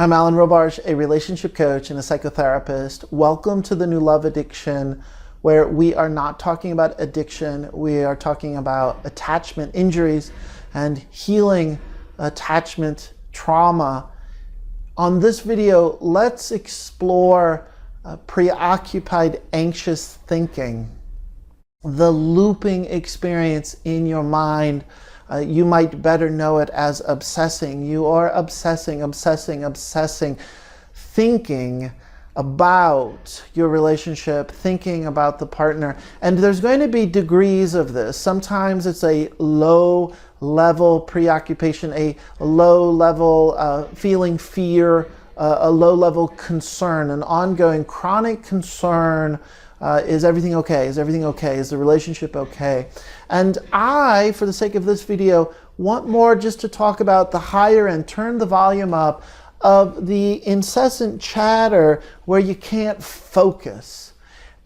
I'm Alan Robarge, a relationship coach and a psychotherapist. Welcome to the New Love Addiction, where we are not talking about addiction. We are talking about attachment injuries and healing attachment trauma. On this video, let's explore preoccupied anxious thinking, the looping experience in your mind. You might better know it as obsessing. You are obsessing, thinking about your relationship, thinking about the partner. And there's going to be degrees of this. Sometimes it's a low level preoccupation, a low level feeling fear, a low level concern, an ongoing chronic concern. Is everything okay? Is everything okay? Is the relationship okay? And I, for the sake of this video, want more just to talk about the higher end, turn the volume up, of the incessant chatter where you can't focus.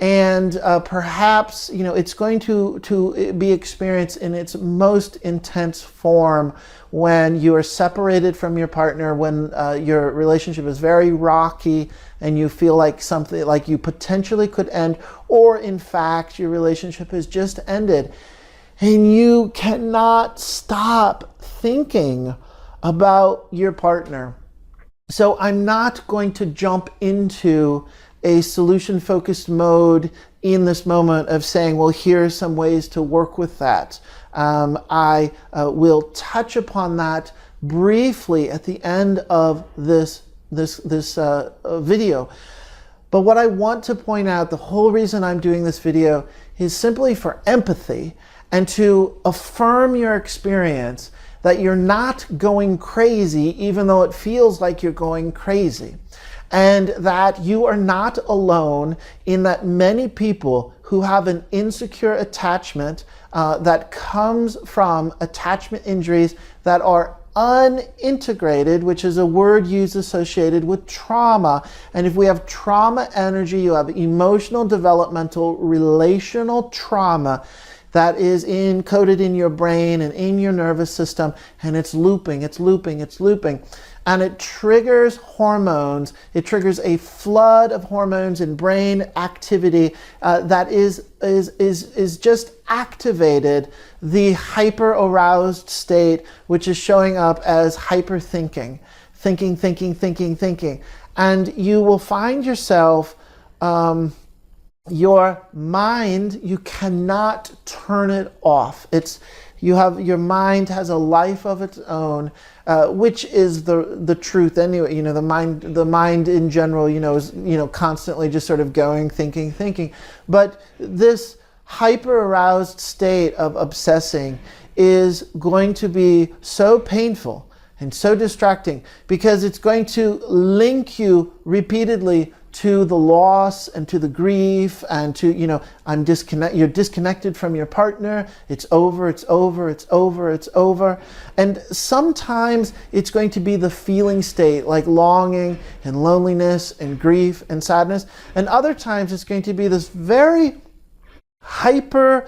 And perhaps, it's going to be experienced in its most intense form when you are separated from your partner, when your relationship is very rocky and you feel like something like you potentially could end, or in fact your relationship has just ended and you cannot stop thinking about your partner. So I'm not going to jump into a solution-focused mode in this moment of saying, well, here are some ways to work with that. I will touch upon that briefly at the end of this video. But what I want to point out, the whole reason I'm doing this video is simply for empathy and to affirm your experience that you're not going crazy, even though it feels like you're going crazy. And that you are not alone in that many people who have an insecure attachment that comes from attachment injuries that are unintegrated, which is a word used associated with trauma. And if we have trauma energy, you have emotional, developmental, relational trauma that is encoded in your brain and in your nervous system, and it's looping. And it triggers hormones. It triggers a flood of hormones and brain activity that is just activated the hyper-aroused state, which is showing up as hyper-thinking, thinking. And you will find yourself, your mind, you cannot turn it off. Your mind has a life of its own, which is the truth anyway. The mind in general, is constantly just sort of going, thinking. But this hyper-aroused state of obsessing is going to be so painful and so distracting because it's going to link you repeatedly to the loss and to the grief and to, you're disconnected from your partner. It's over. And sometimes it's going to be the feeling state, like longing and loneliness and grief and sadness. And other times it's going to be this very hyper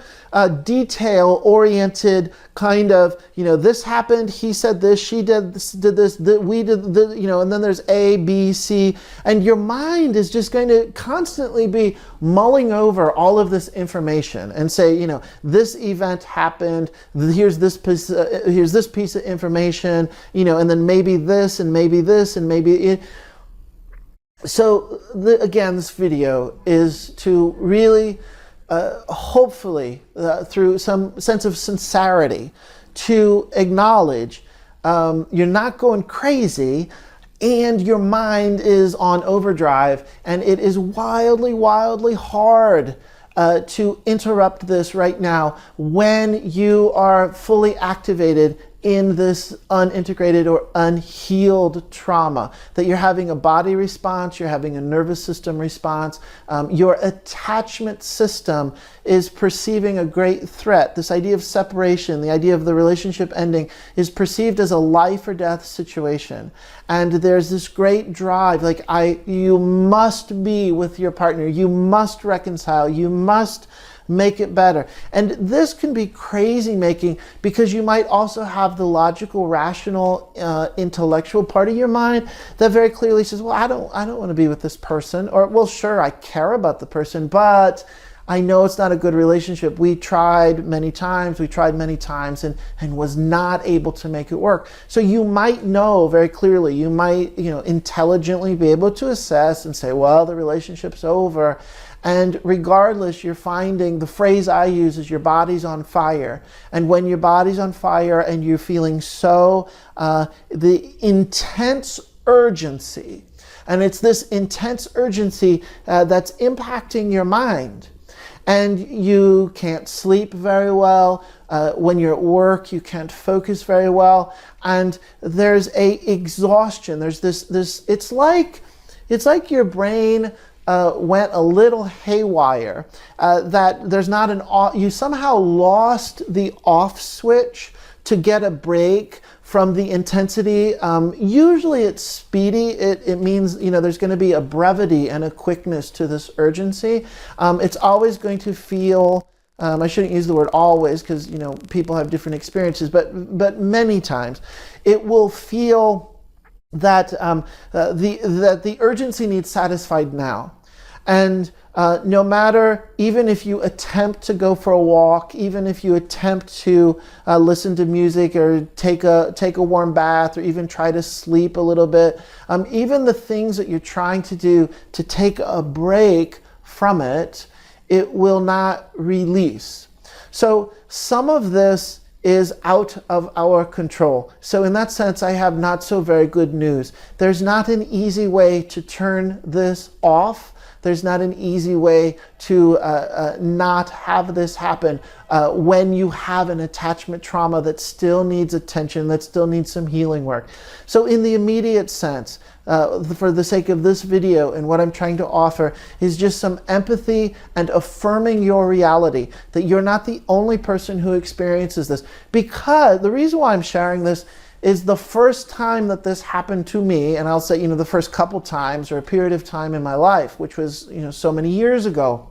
detail oriented kind of, this happened, he said this, she did this, we did this, and then there's A, B, C, and your mind is just going to constantly be mulling over all of this information and say, this event happened, here's this piece of information, and then maybe this and maybe this and maybe it. So again, this video is to really hopefully through some sense of sincerity, to acknowledge you're not going crazy and your mind is on overdrive, and it is wildly hard to interrupt this right now when you are fully activated in this unintegrated or unhealed trauma, that you're having a body response, you're having a nervous system response, your attachment system is perceiving a great threat. This idea of separation, the idea of the relationship ending, is perceived as a life or death situation. And there's this great drive, you must be with your partner, you must reconcile, you must make it better. And this can be crazy making, because you might also have the logical, rational, intellectual part of your mind that very clearly says, well, I don't want to be with this person, or, well, sure, I care about the person, but I know it's not a good relationship. We tried many times and was not able to make it work. So you might know very clearly, you might, intelligently be able to assess and say, well, the relationship's over. And regardless, you're finding, the phrase I use is, your body's on fire. And when your body's on fire and you're feeling the intense urgency, and it's this intense urgency that's impacting your mind. And you can't sleep very well. When you're at work, you can't focus very well. And there's a exhaustion. There's this. It's like your brain went a little haywire. That there's not an off. You somehow lost the off switch to get a break from the intensity. Usually it's speedy. It means, there's going to be a brevity and a quickness to this urgency. It's always going to feel, I shouldn't use the word always, because, people have different experiences, but many times it will feel that the urgency needs satisfied now. And no matter, even if you attempt to go for a walk, even if you attempt to listen to music or take a warm bath, or even try to sleep a little bit, even the things that you're trying to do to take a break from it, it will not release. So some of this is out of our control. So in that sense, I have not so very good news. There's not an easy way to turn this off. There's not an easy way to not have this happen when you have an attachment trauma that still needs attention, that still needs some healing work. So in the immediate sense, for the sake of this video and what I'm trying to offer, is just some empathy and affirming your reality, that you're not the only person who experiences this. Because the reason why I'm sharing this is, the first time that this happened to me, and I'll say, the first couple times, or a period of time in my life, which was, so many years ago,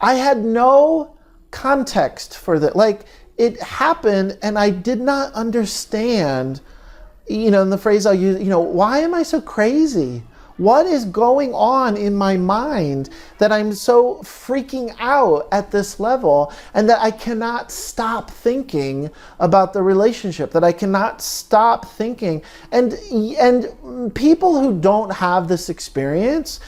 I had no context for that. Like, it happened and I did not understand, and the phrase I'll use, why am I so crazy? What is going on in my mind that I'm so freaking out at this level, and that I cannot stop thinking about the relationship, that I cannot stop thinking. And people who don't have this experience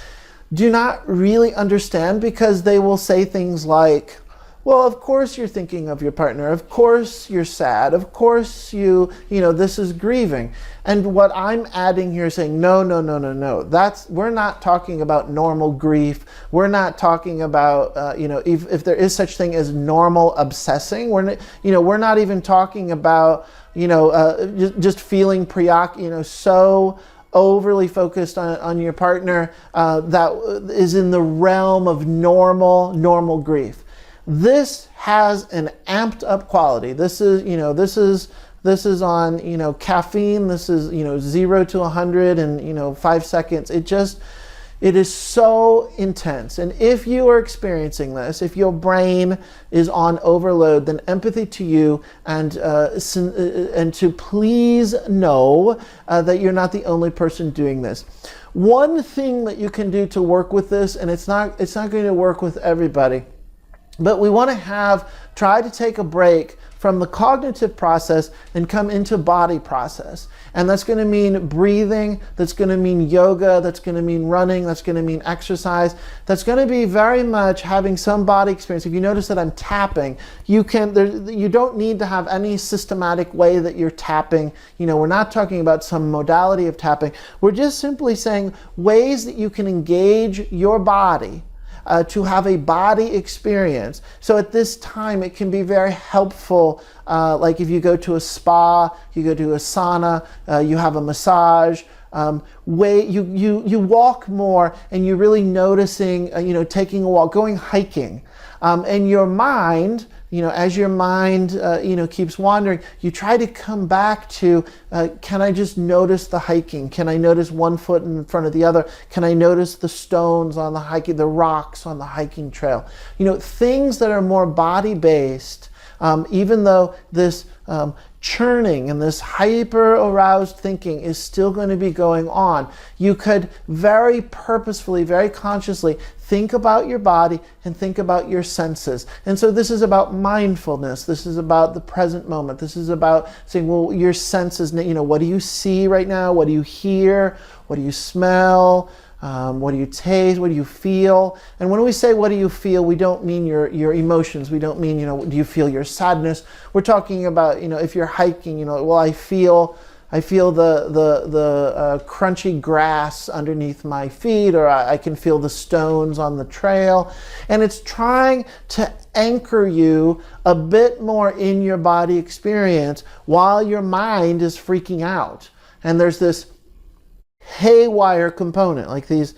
do not really understand, because they will say things like, well, of course you're thinking of your partner. Of course you're sad. Of course this is grieving. And what I'm adding here is saying, no. We're not talking about normal grief. We're not talking about, if there is such thing as normal obsessing. We're not even talking about, just feeling preoccupied, so overly focused on your partner that is in the realm of normal grief. This has an amped up quality. This is on, caffeine. This is, 0 to 100 in, 5 seconds. It is so intense. And if you are experiencing this, if your brain is on overload, then empathy to you, and to please know that you're not the only person doing this. One thing that you can do to work with this, and it's not going to work with everybody, but we want to try to take a break from the cognitive process and come into body process. And that's going to mean breathing, that's going to mean yoga, that's going to mean running, that's going to mean exercise. That's going to be very much having some body experience. If you notice that I'm tapping, you don't need to have any systematic way that you're tapping. We're not talking about some modality of tapping. We're just simply saying ways that you can engage your body to have a body experience. So at this time, it can be very helpful, like if you go to a spa, you go to a sauna, you have a massage, you walk more, and you're really noticing, taking a walk, going hiking, and your mind as your mind, keeps wandering, you try to come back to, can I just notice the hiking? Can I notice one foot in front of the other? Can I notice the stones on the hiking, the rocks on the hiking trail? Things that are more body-based, even though this churning and this hyper aroused thinking is still going to be going on, you could very purposefully, very consciously think about your body and think about your senses. And so this is about mindfulness. This is about the present moment. This is about saying, well, your senses, what do you see right now? What do you hear? What do you smell? What do you taste? What do you feel? And when we say what do you feel, we don't mean your emotions. We don't mean, do you feel your sadness? We're talking about, if you're hiking, well, I feel the crunchy grass underneath my feet, or I can feel the stones on the trail. And it's trying to anchor you a bit more in your body experience while your mind is freaking out. And there's this haywire component, like these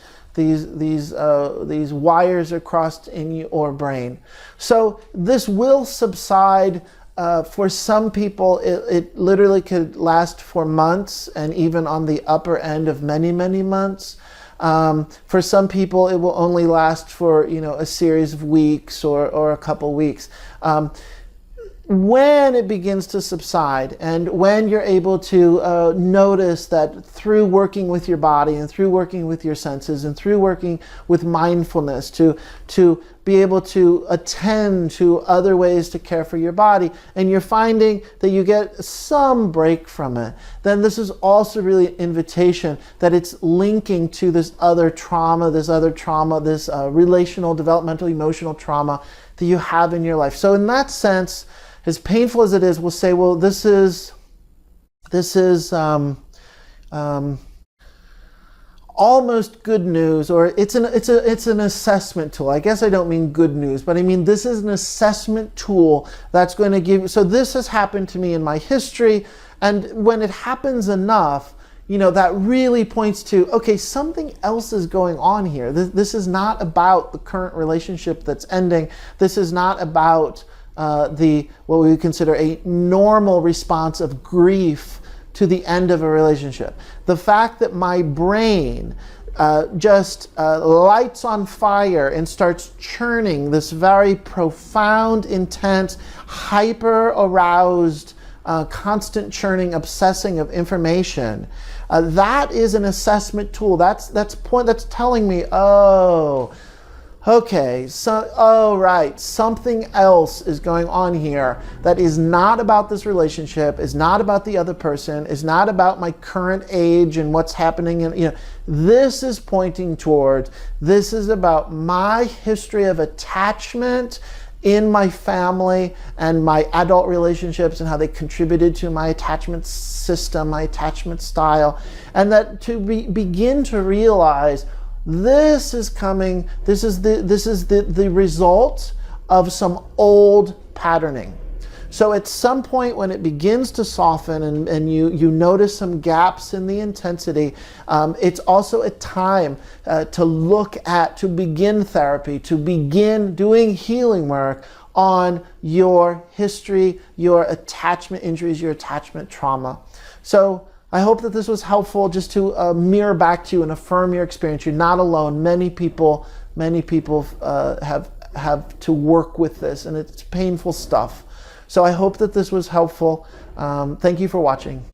wires are crossed in your brain. So this will subside. For some people, it literally could last for months, and even on the upper end of many, many months. For some people, it will only last for a series of weeks or a couple weeks. When it begins to subside, and when you're able to notice that through working with your body and through working with your senses and through working with mindfulness to be able to attend to other ways to care for your body, and you're finding that you get some break from it, then this is also really an invitation that it's linking to this other trauma, this relational, developmental, emotional trauma that you have in your life. So in that sense, as painful as it is, we'll say, well, this is almost good news, or it's an assessment tool. I guess I don't mean good news, but I mean this is an assessment tool that's going to give. So this has happened to me in my history, and when it happens enough, that really points to, okay, something else is going on here. This is not about the current relationship that's ending. This is not about what we would consider a normal response of grief to the end of a relationship. The fact that my brain just lights on fire and starts churning this very profound, intense, hyper-aroused, constant churning, obsessing of information, that is an assessment tool. That's telling me, okay, right, something else is going on here that is not about this relationship, is not about the other person, is not about my current age and what's happening. This is pointing towards, this is about my history of attachment in my family and my adult relationships and how they contributed to my attachment system, my attachment style, and that to begin to realize this is the result of some old patterning. So at some point when it begins to soften and you notice some gaps in the intensity, it's also a time to begin therapy, to begin doing healing work on your history, your attachment injuries, your attachment trauma. So I hope that this was helpful just to mirror back to you and affirm your experience. You're not alone. Many people have to work with this, and it's painful stuff. So I hope that this was helpful. Thank you for watching.